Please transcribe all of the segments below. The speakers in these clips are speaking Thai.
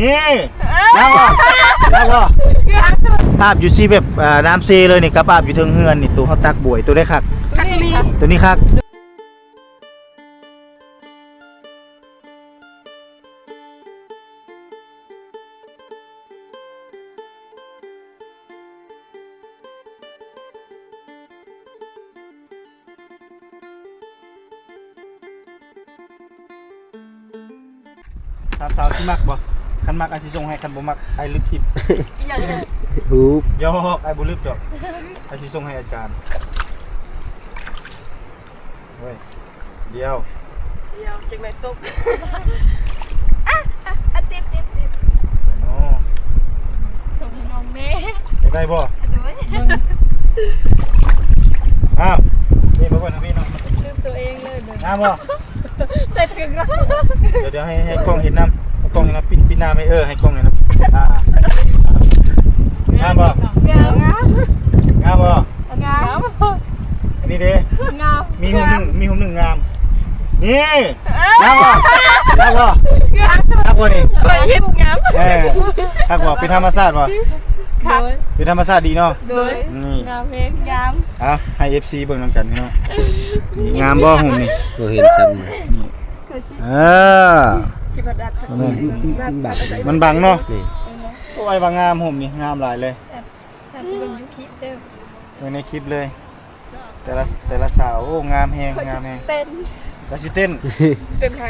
นี่ยังบ่อาบอยู่ซีแบบน้ำเซเลยนี่กับอาบอยู่เทิงเฮือนนี่ตัวเขาตักบวยตัวได้คักตัวนี้คักถามสาวสิมักบ่คันมักอาสิส่งให้คันบ่มักไอ้ลึกทิพย์ ฮูบ ยอกไอ้บ่ลึกดอกอาสิส่งให้อาจารย์เฮ้ยเดียวจังไหนตกติดโน่ ส่งให้น้องแม่ ได้บ่อ้าวนี่มาเบิ่งทางนี้เนาะ ลืมตัวเองเลยเบิ่ง งามบ่ แต่ถึงแล้ว เดี๋ยวให้กล้องเห็นน้ำให้กล้องเห็นน้ำปิดหน้าไม่ให้กล้องเห็นน้ำงามบ่ งาม งามบ่ งาม อันนี้เด้ งาม มีหุ่นหนึ่งงามนี่งามบ่งามบ่งามบ่นี่ เคยเห็นงาม ถ้าบ่เป็นธรรมชาติบ่ ครับ เป็นธรรมชาติดีเนาะ โดย นี่ งามเพลงงาม ให้ FC เบิ่งนำกันเนาะนี่งามบ่หุ่นนี่ บ่เห็นซ้ำ ที่ประดับ มันบังเนาะ นี่ โอ้ยว่างามหุ่นนี่งามหลายเลย แต่ที่เป็นยูคลิปเด้อ ไว้ในคลิปเลย แต่ละสาวโอ้งามแฮงงามแฮง เต้น แล้วสิเต้น เต้นให้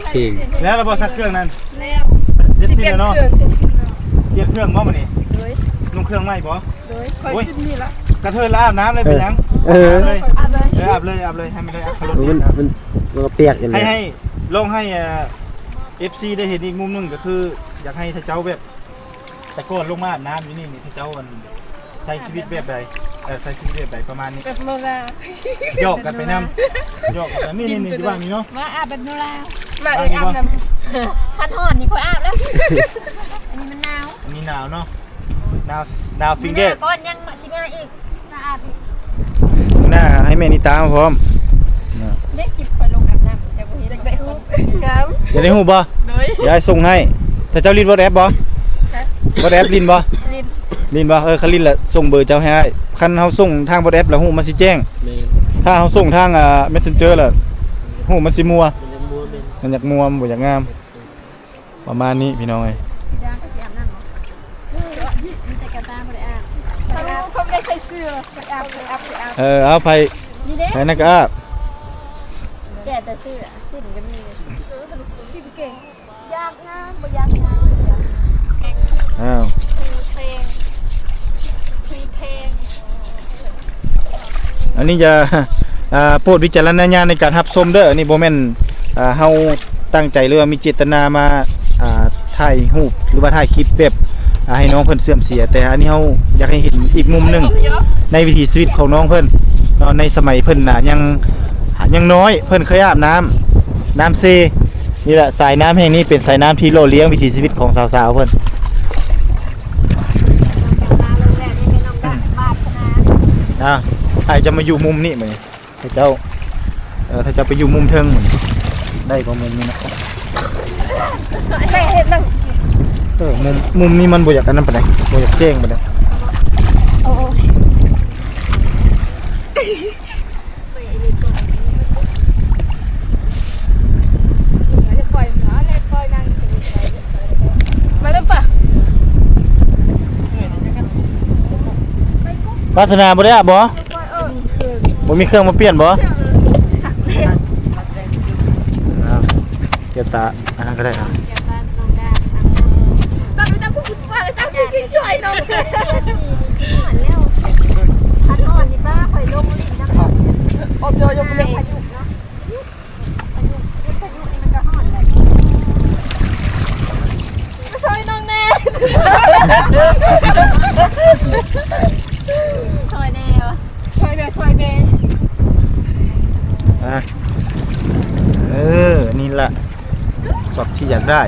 เพลง แล้วเราบ่ซักเครื่องนั้น แล้ว เสร็จ สิ สิ้ เปลี่ย น น แล้วเนาะ เครื่อง เปลี่ยนเครื่องบ่มื้อนี้ โดย นุ่งเครื่องใหม่บ่ โดยคอยสิ้นนี่ละ กระเทินแล้วอาบน้ำเลยเป็นหยัง อาบเลย อาเลย อาบเลยให้มันได้อัพโหลด มันก็เปียกอยู่เลย ให้ลงให้FC ได้เห็นอีกมุมหนึงก็คือ อยากให้ท่านเจ้าแบบแต่ก่อนลงมาอาบน้ำอยู่นี่ท่านเจ้ามันใช้ชีวิตแบบใดใช้ชีวิตแบบใดประมาณนี้ แบบโนรา โยกกันไปนำโยกกันนี่ที่ว่างนี่เนาะ มาอาบแบบโนรามาอาบน้ำทันห่อนนี่พออาบแล้วอันนี้มันหนาว อันนี้หนาวเนาะหนาวฟิงเกอร์ ก้อนยังมาสิมาอีกมาอาบอีก หน้าให้แม่นิตามาพร้อม เด็กคลิปคอยลงอาบน้ำแต่บ่เห็นได้ฮู้งาม อย่าได้หูบ่ โดย ยายส่งให้แต่เจ้าลินวอทแอปบ่วอทแอปลินบ่ ลิน ลินบ่เขาลินแหละส่งเบอร์เจ้าให้คันเฮาส่งทางวอทแอปแล้วหูมันสิแจ้ง แม่น ถ้าเฮาส่งทางMessenger ล่ะหูมันสิมัว มันยังมัวแม่น มันอยากมัวมันบ่อยากงาม ประมาณนี้พี่น้องเอ้ย ย่างก็สิอาบน้ำเหรอมันจะกระตาบ่ได้อาบเขาไม่ได้ใส่เสื้อไปอาบ เอาไป นี่เด้ ให้นักอาบ แก่แต่เสื้อสิ้นก็มีพี่เก่งยากงามบ่ยากงาม อ้าว เพลงเพลง อันนี้จะโปรดวิจารณญาณในการรับชมเด้ออันนี้บ่แม่นเฮาตั้งใจหรือว่ามีเจตนามาถ่ายรูปหรือว่าถ่ายคลิปแบบให้น้องเพิ่นเสื่อมเสียแต่อันนี้เฮาอยากให้เห็นอีกมุมหนึงในวิถีชีวิตของน้องเพิ่นในสมัยเพิ่นน่ะยังน้อยเพิ่นเคยอาบน้ำเซนี่แหละสายน้ำแห่งนี้เป็นสายน้ำที่โลเลี้ยงวิถีชีวิตของสาวๆเพิ่นใครจะมาอยู่มุมนี้เหมือนถ้าเจ้าไปอยู่มุมเทิงเหมือนได้ก็มุมนี้นะ ใช่เห็นนั่ง มุมนี้มันบ่อยากกันนั่นปานใดบ่อยากแจ้งปานใด โอ้มาเริ่มป่ะ วาสนาบ่ได้อาบบ่บ่มีเครื่องมาเปลี่ยนบ่ สักเล่น เกียร์ตาอันนั้นก็ได้ครับ ตอนนี้ตั้งผู้ว่าตั้งผู้กินช่วยน้องหันแล้วทันอ่อนดีป้าคอยลงลิ้นนะโอ้ยยกเลยพายุเนาะพายุนี่มันก็ห่อนเลยมาช่วยน้องแน่ช่วยแน่วะช่วยแน่ นี่แหละสอบที่อยากได้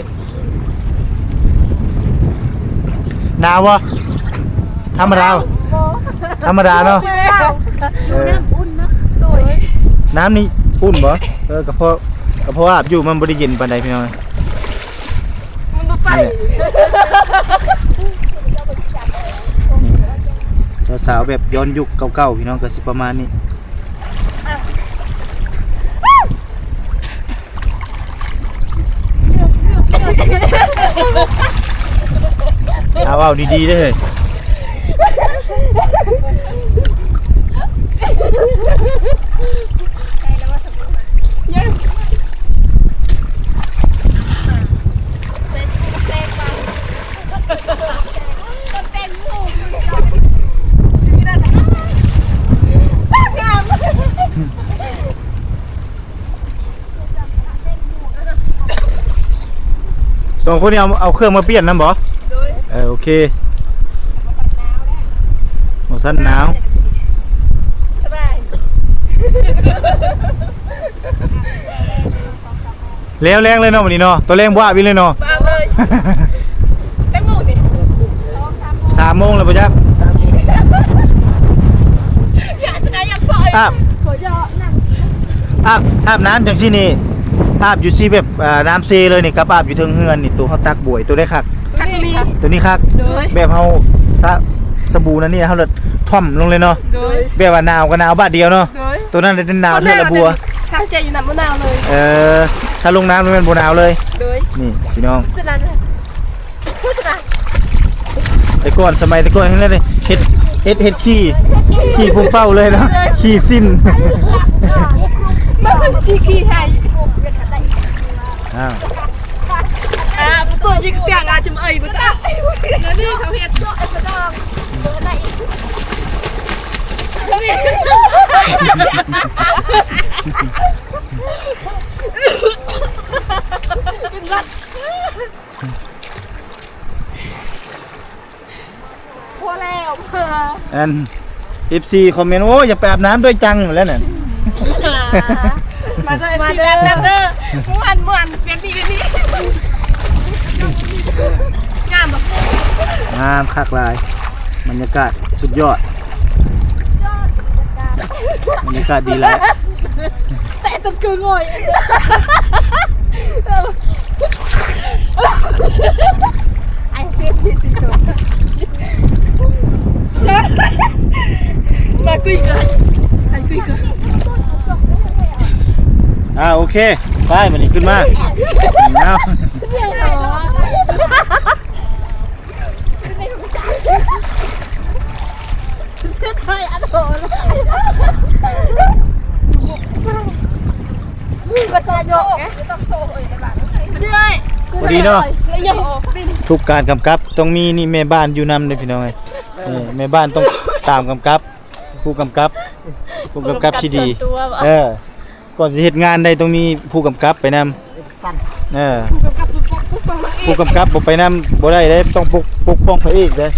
หนาววะธรรมดาธรรมดาเนาะ น้ำอุ่นเนาะสวย น้ำนี่อุ่นบ่กระเพาะอาบอยู่มันบ่ได้เย็นปานใดพี่น้อง มันดู นี่แหละนี่สาวๆแบบย้อนยุคเก่าๆพี่น้องก็สิประมาณนี้เอาดีๆได้เลยสองคนนี้เอาเครื่องมาเปลี่ยนนะบ่โอเคหมดสั้นหนาวสบายแล้วแรงเลยเนาะวันนี้เนาะตัวแรงบ้าวิเลยเนาะบ้าเลยตั้งโมงดิ3 โมงแล้วปะจ๊ะอาบน้ำจังซี่นี่อาบอยู่ซี่แบบน้ำเซเลยนี่ครับอาบอยู่เทิงเฮือนนี่ตัวเขาตักบวยตัวได้คักตัวนี้คักแบบเฮาสบู่นั่นนี่เฮาเลยท่อมลงเลยเนาะแบบว่าหนาวก็หนาวบาดเดียวเนาะตัวนั้นเป็นหนาวเท่าละบัวถ้าเสียอยู่น้ำมะนาวเลยถ้าลงน้ำมันเป็นบัวหนาวเลยนี่พี่น้องแต่ก่อนสมัยแต่ก่อนนั่นเลยเฮ็ดขี้พุ่งเป้าเลยเนาะขี้สิ้นมันเป็นสีขี้ไทยตัวยิงเตียงอาจจะมาบุตรแล้วนี่เขาเห็ดโจ๊ะไอ้กระดองเป็นรัดพอแล้วFC คอมเมนต์โอ้อย่าไปอาบน้ำด้วยจังแล้วน่ะมาเดินเด้อม่วนเปลี่ยนดีงามคักลายบรรยากาศสุดยอดบรรยากาศดีแล้วแต่ต้นคืองอยไอ้เจ๊ที่ติดตัวมาคุยกันโอเคไปมันนี่ขึ้นมาเอาพอดีเนาะทุกการกำกับต้องมีนี่แม่บ้านอยู่นำเลยพี่น้องแม่บ้านต้องตามกำกับผู้กำกับที่ดีก่อนจะเหตุงานใดต้องมีผู้กำกับไปนำผู้กำกับบอกไปนำบ่ได้เลยต้องปกป้องพระเอกเลย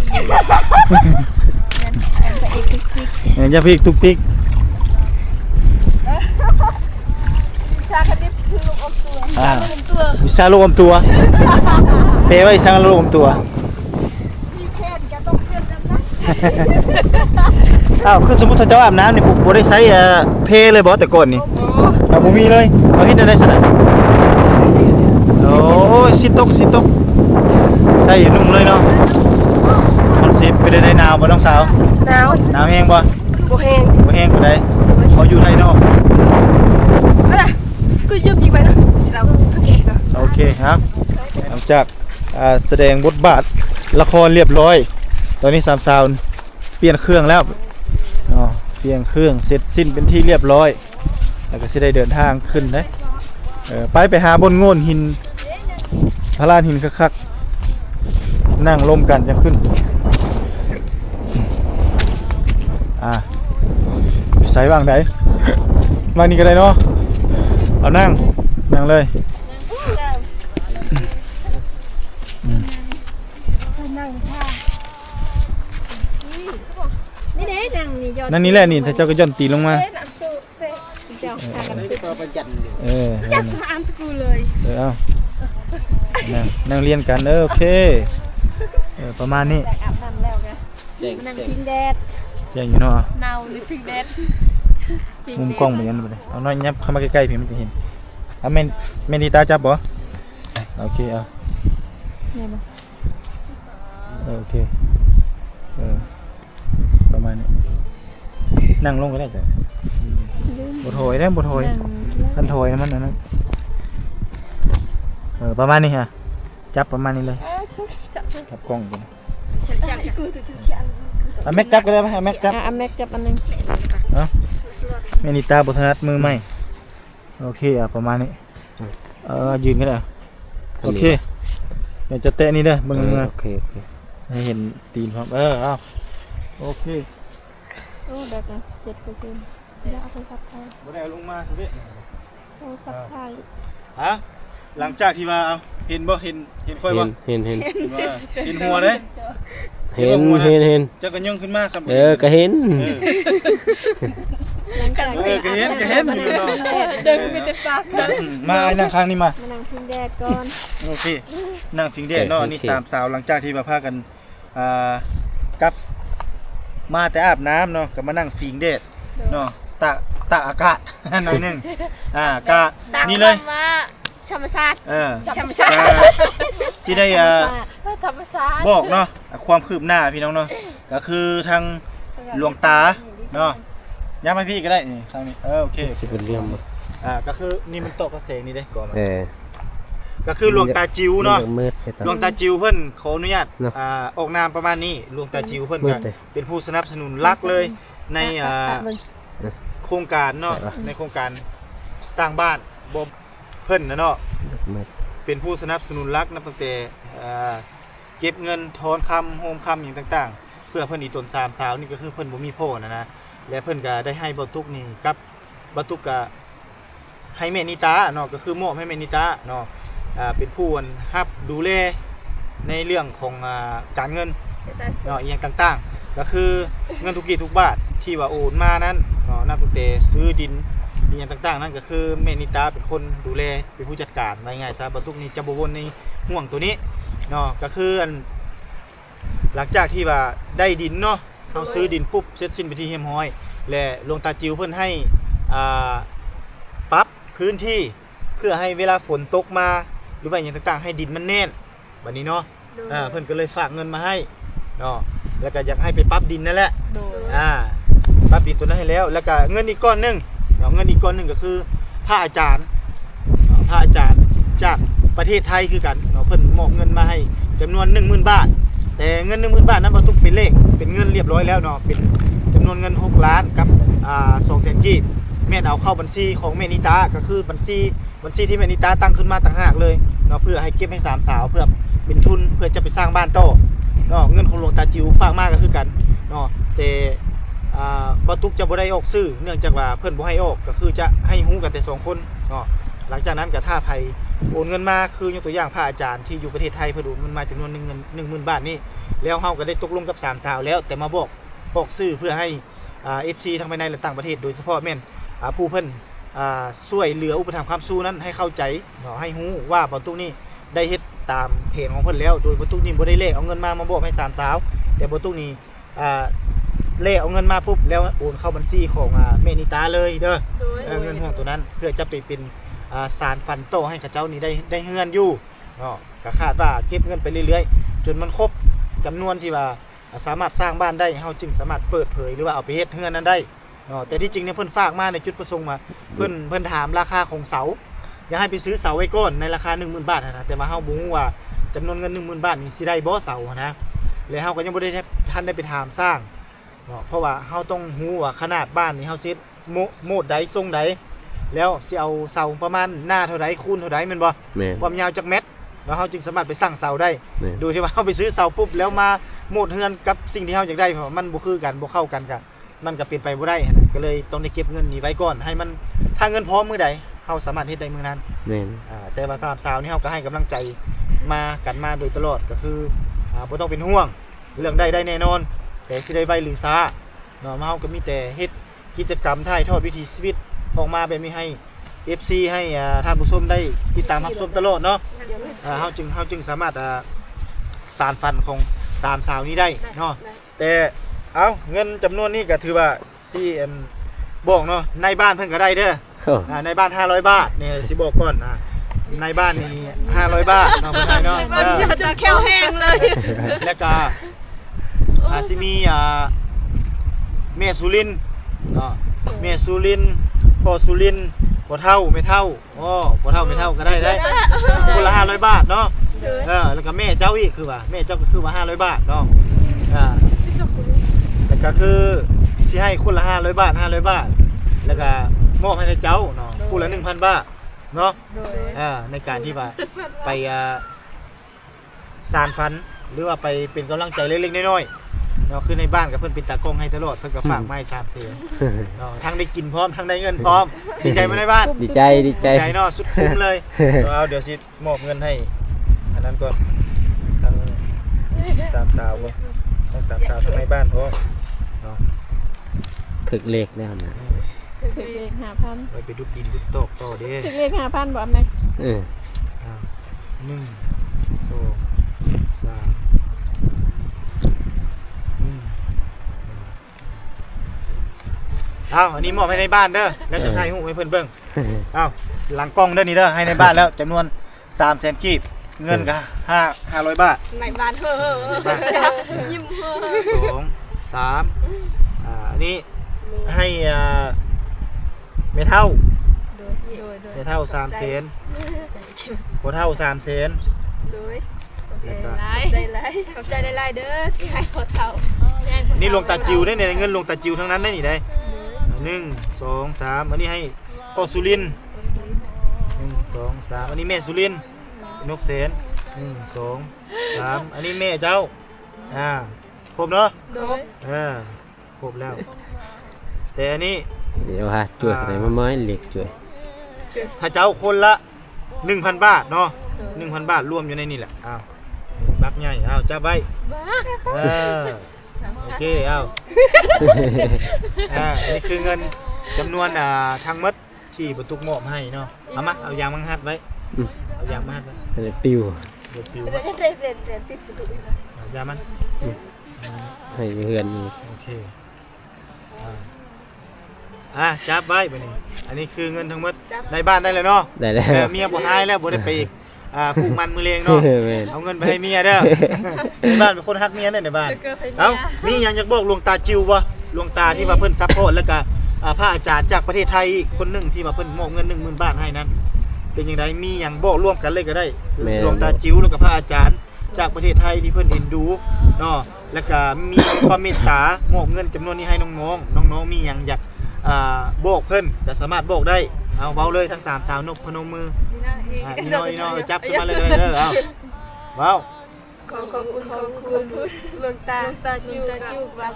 อย่าพลิกทุกทิกชาคณิตคือลูกอมตัววิชาลูกอมตัวเปว่าวิชาลูกอมตัวมีแค่จะต้องเปลี่ยนกันนะคือสมมติถ้าเจ้าอาบน้ำนี่ผมบ่ได้ใช้เพเลยบ่แต่ก่อนนี่บ่มีเลยเอาเฮ็ดได้ซะนะโอ้ยสิตกใส่นุ่มเลยเนาะคอนเซ็ปต์ไปได้หนาวบ่น้องสาวหนาวแห้งบ่แห้งบ่แห้งบ่ได้พออยู่ได้เนาะอะไรก็ยืมยิงไปนะเราโอเคครับหลังจากแสดงบทบาทละครเรียบร้อยตอนนี้สามสาวเปลี่ยนเครื่องแล้วเปลี่ยนเครื่องเสร็จสิ้นเป็นที่เรียบร้อยแล้วก็สิได้เดินทางขึ้นได้ไปหาบนโง่นหินพระลานหินคักๆนั่งลมกันจะขึ้นใส่บ้างไหนมานี่ก็ได้เนาะเอานั่งเลยนั่นนี่แหละนี่ถ้าเจ้าก็ย่อนตีลงมาจับมาอ่านตะกูเลยเอานั่งเรียนกันโอเคประมาณนี้นั่งพิงแดดแจ้งอยู่เนาะนาวหรือพิงแดดมุมกล้องเหมือนกันเลยเอาน้อยยับเข้ามาใกล้ๆพี่มันจะเห็นเอาเมนดีตาจับบ่โอเคเอา นี่บ่ โอเคประมาณนี้นั่งลงก็ได้จ้ะบ่ถอยนะบ่ถอยคันถอยนะมันอันนั้นประมาณนี้ฮะจับประมาณนี้เลยจับกล้องกันเอาแม็กจับก็ได้ไหมเอาแม็กจับ อ่ะแม็กจับอันนึง เมนิตาบุษนัดมือใหม่โอเคประมาณนี้ยืนก็ได้โอเคเดี๋ยวจะเตะนี่เด้อมึง โอเคให้เห็นตีนพร้อมเอาโอเค โอ้แบบนั้น7%อย่าเอาไปขับไทย บ่ได้ลงมาสิ เอาขับไทย ฮะหลังจากที่ว่าเอาเห็นบ่เห็นค่อยบ่ เห็น เห็นหัวเด้ เห็น จะก็ย่องขึ้นมาครับ ก็เห็น หลังจาก ก็เห็นอยู่เนาะ ดึงไปแต่ปาก มานั่งข้างนี้มา มานั่งพิงแดดก่อน โอเคนั่งฟิงเดชเนาะนี่3สาวหลังจากที่มาพากันกลับมาแต่อาบน้ำเนาะก็มานั่งฟิงเดชเนาะตากอากาศ หน่อยนึงก็นี่เลย ว่าธรรมชาติ ธรรมชาติสิได้ธรรมชาติ บอกเนาะความคืบหน้าพี่น้องเนาะก็คือทางหลวงตาเนาะย้ำให้พี่ก็ได้นี่ครั้งนี้โอเค สิเป็นเรื่องบ่ ก็คือนี่มันตกกระแสนี่เด้ก่อนมา เออ ก็คือหลวงตาจิ๋วเนาะ มืดใช่ตา หลวงตาจิ๋วเพิ่นขออนุญาต เนาะ ออกนามประมาณนี้หลวงตาจิ๋วเพิ่น มื ก็ ดเลย เป็นผู้สนับสนุนหลักเลยในโครงการเนาะในโครงการสร้างบ้านบ่เพิ่นนะเนาะ มืด เป็นผู้สนับสนุนหลักนับตั้งแต่เก็บเงินถอนคำโฮมคำอย่างต่างๆ เพื่อเพิ่นอีตน3สาวนี่ก็คือเพิ่นบ่มีพ่อนะและเพิ่นก็ได้ให้บ่ตุกนี่กับบ่ตุกก็ให้แม่นิตาเนาะก็คือมอบให้แม่นิตาเนาะเป็นผู้รับดูแลในเรื่องของการเงินเนาะอีหยังต่างๆ ก็คือเงินทุกกี่ทุกบาทที่ว่าโอนมานั้นเนาะนับตั้งแต่ซื้อดินอีหยังต่างๆนั่นก็คือแม่นิตาเป็นคนดูแลเป็นผู้จัดการว่าง่ายๆซะบ่ตุกนี่จะบ่วนในห่วงตัวนี้เนาะก็คือหลังจากที่ว่าได้ดินเนาะเฮาซื้อดินปุ๊บเสร็จสิ้นไปที่เรียบร้อยและหลวงตาจิ๋วเพิ่นให้ปรับพื้นที่เพื่อให้เวลาฝนตกมาหรือว่าอย่างต่างๆให้ดินมันแน่นบัดนี้เนาะเพิ่นก็เลยฝากเงินมาให้เนาะแล้วก็อยากให้ไปปรับดินนั่นแหละปรับดินตัวนั้นให้แล้วแล้วก็เงินอีกก้อนนึงเนาะเงินอีกก้อนนึงก็คือพระอาจารย์จากประเทศไทยคือกันเนาะเพิ่นมอบเงินมาให้จำนวน 10,000 บาทแต่เงิน 10,000 บาทนั้นบ่ทุกเป็นเลขเป็นเงินเรียบร้อยแล้วเนาะเป็นจำนวนเงิน6ล้านกับ200,000 กีบแม่นเอาเข้าบัญชีของแม่นิตาก็คือบัญชีที่แม่นิตาตั้งขึ้นมาต่างหากเลยเนาะเพื่อให้เก็บให้3สาวเพื่อเป็นทุนเพื่อจะไปสร้างบ้านต่อเนาะเงินของหลวงตาจิ๋วฝากมาก็คือกันเนาะแต่บ่ตุกจะบ่ได้ออกซื้อเนื่องจากว่าเพิ่นบ่ให้ออกก็คือจะให้ฮู้กันแต่2คนเนาะหลังจากนั้นก็ถ้าไผโอนเงินมาคือยกตัวอย่างพระอาจารย์ที่อยู่ประเทศไทยเพิ่นโอนเงินมาจำนวน10,000 บาทนี่แล้วเฮาก็ได้ตกลงกับ3สาวแล้วแต่มาบอกซื้อเพื่อให้FC ทั้งภายในและต่างประเทศโดยเฉพาะแม่นผู้เพิ่นช่วยเหลืออุปถัมภ์ความสู้นั้นให้เข้าใจเนาะให้ฮู้ว่าบ่ตุกนี่ได้เฮ็ดตามเพจของเพิ่นแล้วโดยบ่ตุกนี่บ่ได้เลขเอาเงินมาบอกให้3สาวแต่บ่ตุกนี่เลขเอาเงินมาปุ๊บแล้วโอนเข้าบัญชีของแม่นิตาเลยเด้อเงินห่วงตัวนั้นเพื่อจะไปเป็นสารฟันโตให้กับเจ้านี่ได้เฮือนอยู่เนาะก็คาดว่าเก็บเงินไปเรื่อยๆจนมันครบจำนวนที่ว่าสามารถสร้างบ้านได้เฮาจึงสามารถเปิดเผยหรือว่าเอาไปเฮ็ดเฮือนนั้นได้เนาะแต่ที่จริงเนี่ยเพิ่นฝากมาในจุดประสงค์มาเพิ่นถามราคาของเสาอยากให้ไปซื้อเสาไว้ก่อนในราคา 10,000 บาทนะแต่ว่าเฮาบ่ฮู้ว่าจำนวนเงิน 10,000 บาทนี่สิได้บ่เสานะแล้วเฮาก็ยังบ่ได้ทันได้ไปถามสร้างเนาะเพราะว่าเฮาต้องฮู้ว่าขนาดบ้านนี่เฮาเซ็ตโมดใดทรงใดแล้วสิเอาเสาประมาณหน้าเท่าใดคูณเท่าใดแม่นบ่ความยาวจักเม็ดแล้วเฮาจึงสามารถไปสร้างเสาได้โดยที่ว่าเฮาไปซื้อเสาปุ๊บแล้วมาโมดเฮือนกับสิ่งที่เฮาอยากได้มันบ่คือกันบ่เข้ากันก็มันก็เป็นไปบ่ได้ก็เลยต้องได้เก็บเงินนี้ไว้ก่อนให้มันถ้าเงินพร้อมมื้อใดเฮาสามารถเฮ็ดได้มื้อนั้นแม่นแต่ว่า3สาวนี่เฮาก็ให้กำลังใจมากันมาโดยตลอดก็คือบ่ต้องเป็นห่วงเรื่องได้แน่นอนแต่สิได้ไวหรือช้าเนาะเฮาก็มีแต่เฮ็ดกิจกรรมถ่ายทอดวิถีชีวิตออกมาแบบนี้ให้ FC ให้ท่านผู้ชมได้ติดตามรับชมตลอดเนาะเฮาจึงสามารถสานฝันของ3สาวนี้ได้เนาะแต่เอาเงินจำนวนนี้ก็ถือว่าสิบอกเนาะในบ้านเพิ่นก็ได้เด้อในบ้าน500 บาทนี่สิบอกก่อน ในบ้านนี่500 บาทเนาะคนไทยเนาะ มันอยากจะแข็งแห้งเลย แล้วก็สิมีแม่สุรินทร์เนาะแม่สุรินทร์พ่อสุรินทร์พ่อเฒ่าไม่เฒ่าพ่อเฒ่าไม่เฒ่าก็ได้คนละ500 บาทเนาะแล้วก็แม่เจ้าอีกคือว่าแม่เจ้าก็คือว่า500 บาทเนาะแล้วก็คือสิให้คนละ500 บาท500 บาทแล้วก็มอบให้เจ้าเนาะคนละ 1,000 บาทเนาะในการที่ว่าไปสานฝันหรือว่าไปเป็นกำลังใจเล็กๆน้อยๆเนาะคือในบ้านกับเพิ่นเป็นตากล้องให้ตลอดเพิ่นก็ฝากไม้3เสียเนาะทั้งได้กินพร้อมทั้งได้เงินพร้อมดีใจมั้ยในบ้าน ดีใจดีใจ ใจเนาะสุดคุ้มเลยเดี๋ยวสิมอบเงินให้อันนั้นก่อนทั้ง3สาวบ่ทั้ง3สาวทั้งในบ้านพร้อมเนาะ ถึกเลขแล้วนะ ถึงเลข5,000 ไปดุดดินดุดตกต่อเด้ ถึงเลข5,000บ่อำไหน 1 2 3อันนี้มอบให้ในบ้านเด้อแล้วจะให้ฮู้ให้เพิ่นเบิ่งหลังกล้องเด้อนี่เด้อให้ในบ้านแล้วจำนวน300,000กีบเงินก็500 บาท ในบ้านยิ้ม2 3อันนี้ให้เมทัลเมทัล300,000โคเท่า300,000โดยขอบใจหลายเด้อที่ให้พ่อเฒ่า นี่ลงตาจิวได้เนี่ยเงินลงตาจิวทั้งนั้นได้นี่ได้1 2 3อันนี้ให้พ่อสุรินทร์1 2 3อันนี้แม่สุรินทร์นกเสน1 2 3อันนี้แม่เจ้าครบเนาะครบแล้วแต่อันนี้ เดี๋ยวฮะช่วยไหนมาไม้เหล็กช่วย ถ้าเจ้าคนละ 1,000 บาทเนาะ 1,000 บาทรวมอยู่ในนี่แหละบักใหญ่จับไว้โอเคอันนี้คือเงินจำนวนทั้งหมดที่บรรทุกมอบให้เนาะเอายางมังหัดไว้เอายางมังหัดไว้ อะไรปิว เดี๋ยวปิว เรียนติดประตูอีก ยามัน ให้เฮือนนี่ โอเคจับไว้ไปนี่อันนี้คือเงินทั้งหมดในบ้านได้เลยเนาะ ได้แล้ว เมียบ่หายแล้วบ่ได้ไปอีกปลูกมันมือเลงเนาะเอาเงินไปให้เมียเด้อในบ้านเป็นคนฮักเมียในบ้านมีหยังอยากบอกหลวงตาจิวบ่หลวงตาที่ว่าเพิ่นซัพพอร์ตแล้วก็พระอาจารย์จากประเทศไทยอีกคนนึงที่ว่าเพิ่นมอบเงิน 10,000 บาทให้นั้นเป็นจังไดมีหยังบอกร่วมกันเลยก็ได้หลวงตาจิวแล้วก็พระอาจารย์จากประเทศไทยที่เพิ่นเอ็นดูเนาะแล้วก็มีความเมตตามอบเงินจำนวนนี้ให้น้องๆมีหยังอยากบอกเพิ่นก็สามารถบอกได้เอาเว้าเลยทั้ง3สาวนกพนมมืออีน้อยจับขึ้นมาเลยเด้อเอาว้าว ขอบคุณหลวงตาจิวกับ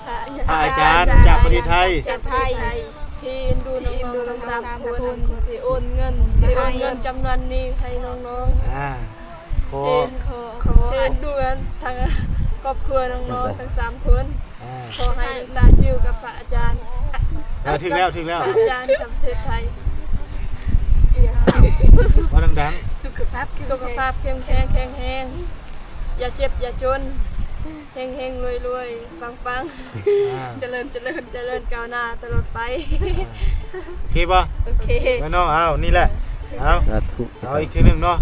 พระ อาจารย์จากประเทศไทยที่ดูน้องๆ3คนที่โอนเงินจำนวนนี้ให้น้องๆขอดูกันทั้งครอบครัวน้องๆทั้ง3คนขอให้หลวงตาจิวกับพระอาจารย์ถึงแล้วอาจารย์จากประเทศไทยว่าดังๆสุขภาพเข้มแข็งอย่าเจ็บอย่าจนเฮงรวยปังเจริญก้าวหน้าตลอดไปโอเคป่ะโอเคแล้วเนาะนี่แหละเอาอีกทีนึงเนาะ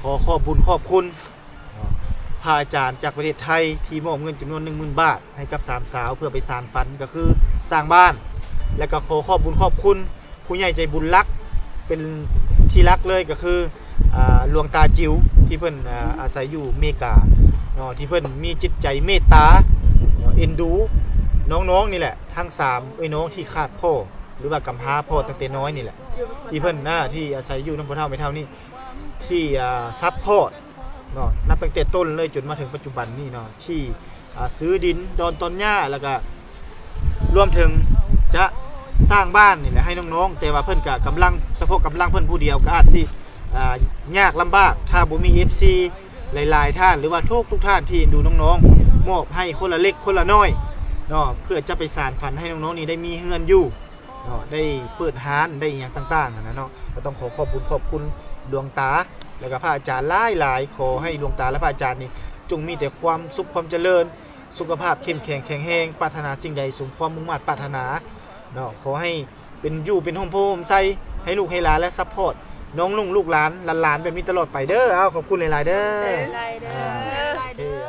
ขอขอบบุญขอบคุณพระอาจารย์จากประเทศไทยที่มอบเงินจำนวน 10,000 บาทให้กับ3สาวเพื่อไปสานฝันก็คือสร้างบ้านแล้วก็ขอขอบบุญขอบคุณผู้ใหญ่ใจบุญรักเป็นที่รักเลยก็คือหลวงตาจิ๋วที่เพิ่นอาศัยอยู่อเมริกาเนาะที่เพิ่นมีจิตใจเมตตาเอ็นดูน้องๆนี่แหละทั้ง3น้องที่ขาดพ่อหรือว่ากำพร้าพ่อตั้งแต่น้อยนี่แหละที่เพิ่นที่อาศัยอยู่นำพ่อเฒ่าแม่เฒ่านี่ที่ซัพพอร์ตเนาะนับตั้งแต่ต้นเลยจนมาถึงปัจจุบันนี่เนาะที่ซื้อดินดอนต้นหญ้าแล้วก็รวมถึงจะสร้างบ้านนี่แหละให้น้องๆแต่ว่าเพิ่นก็กำลังเฉพาะกำลังเพิ่นผู้เดียวก็อาจสิยากลำบากถ้าบ่มี FC หลายๆท่านหรือว่าทุกท่านที่ดูน้องๆมอบให้คนละเล็กคนละน้อยเนาะเพื่อจะไปสานฝันให้น้องๆนี่ได้มีเฮือนอยู่เนาะได้เปิดร้านได้อย่างต่างๆนะเนาะก็ต้องขอบคุณดวงตาแล้วก็พระอาจารย์หลายๆขอให้ดวงตาและพระอาจารย์นี่จงมีแต่ความสุขความเจริญสุขภาพเข้มแข็งแข็งแรงปรารถนาสิ่งใดสมความมุ่งมั่นปรารถนาเนาะขอให้เป็นอยู่เป็นโฮมโพมไซให้ลูกให้หลานและซัพพอร์ต น้องลุงลูกหลานหลานๆแบบนี้ตลอดไปเด้อเอาขอบคุณหลายๆเด้อ ไรเด้อไรเด้อ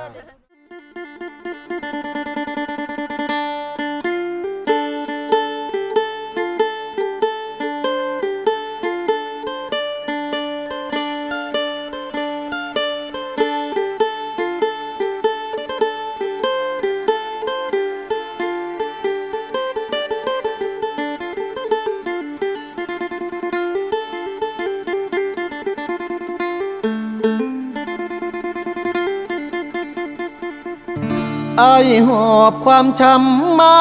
ไอหอบความช้ำมา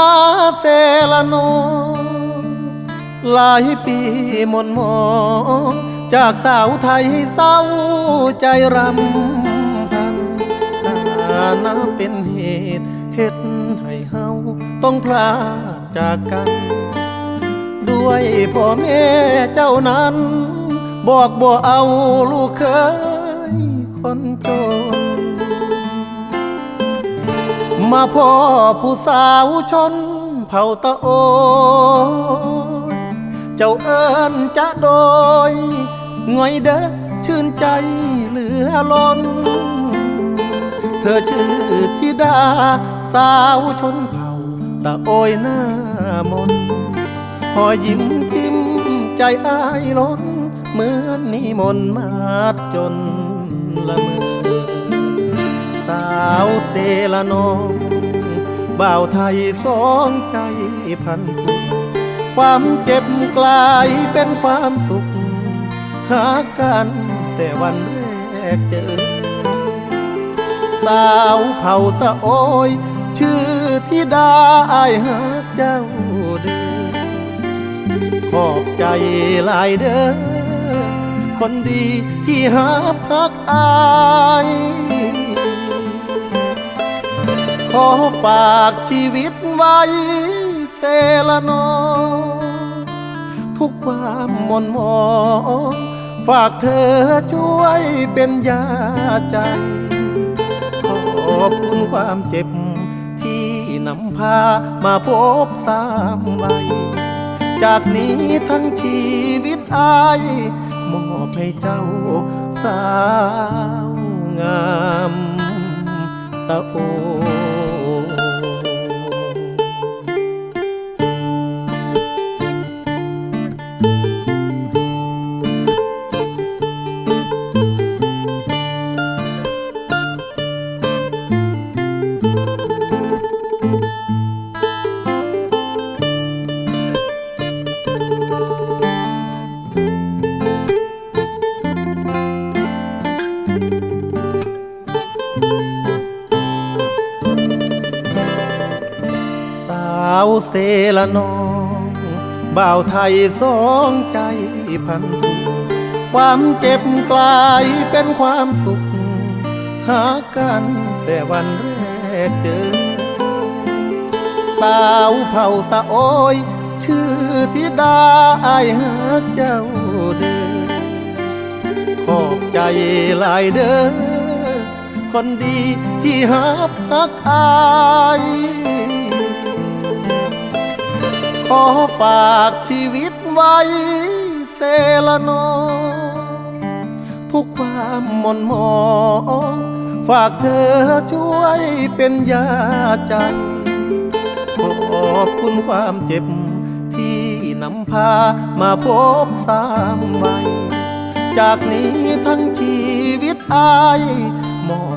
เซละนองหลายปีหม่นหมองจากสาวไทยเศร้าใจรำพันนับเป็นเหตุเฮ็ดให้เฮาต้องพลาดจากกัน ด้วยพ่อแม่เจ้านั้นบอกบ่เอาลูกเคยคนจน มาพ่อผู้สาวชนเผ่าตะโอยเจ้าเอิญจะโดยง่อยเด้อชื่นใจเหลือล้น เธอชื่อธิดาสาวชนเผ่าตะโอยหน้ามนหอยยิ้มจิ้มใจอ้ายล้นเหมือนนิมนต์มาดจนละเมอ สาวเซละนองบ่าวไทยสองใจพันผูกความเจ็บกลายเป็นความสุขหากันแต่วันแรกเจอ สาวเผ่าตะโอยชื่อธิดาอายหาเจ้าเด้อขอบใจหลายเด้อคนดีที่หาพักอายขอฝากชีวิตไว้เซละนองทุกความหม่นหมองฝากเธอช่วยเป็นยาใจ ขอบคุณความเจ็บที่นำพามาพบสามใบจากนี้ทั้งชีวิตอายมอบให้เจ้าสาวงามตะโอเซละนองบ่าวไทยสองใจพันผูกความเจ็บกลายเป็นความสุขหากันแต่วันแรกเจอ สาวเผ่าตะโอยชื่อธิดาอายหาเจ้าเด้อขอบใจหลายเด้อคนดีที่หาพักอายขอฝากชีวิตไว้เซละนองทุกความหม่นหมองฝากเธอช่วยเป็นยาใจขอบคุณความเจ็บที่นำพามาพบสามใบจากนี้ทั้งชีวิตอายมอ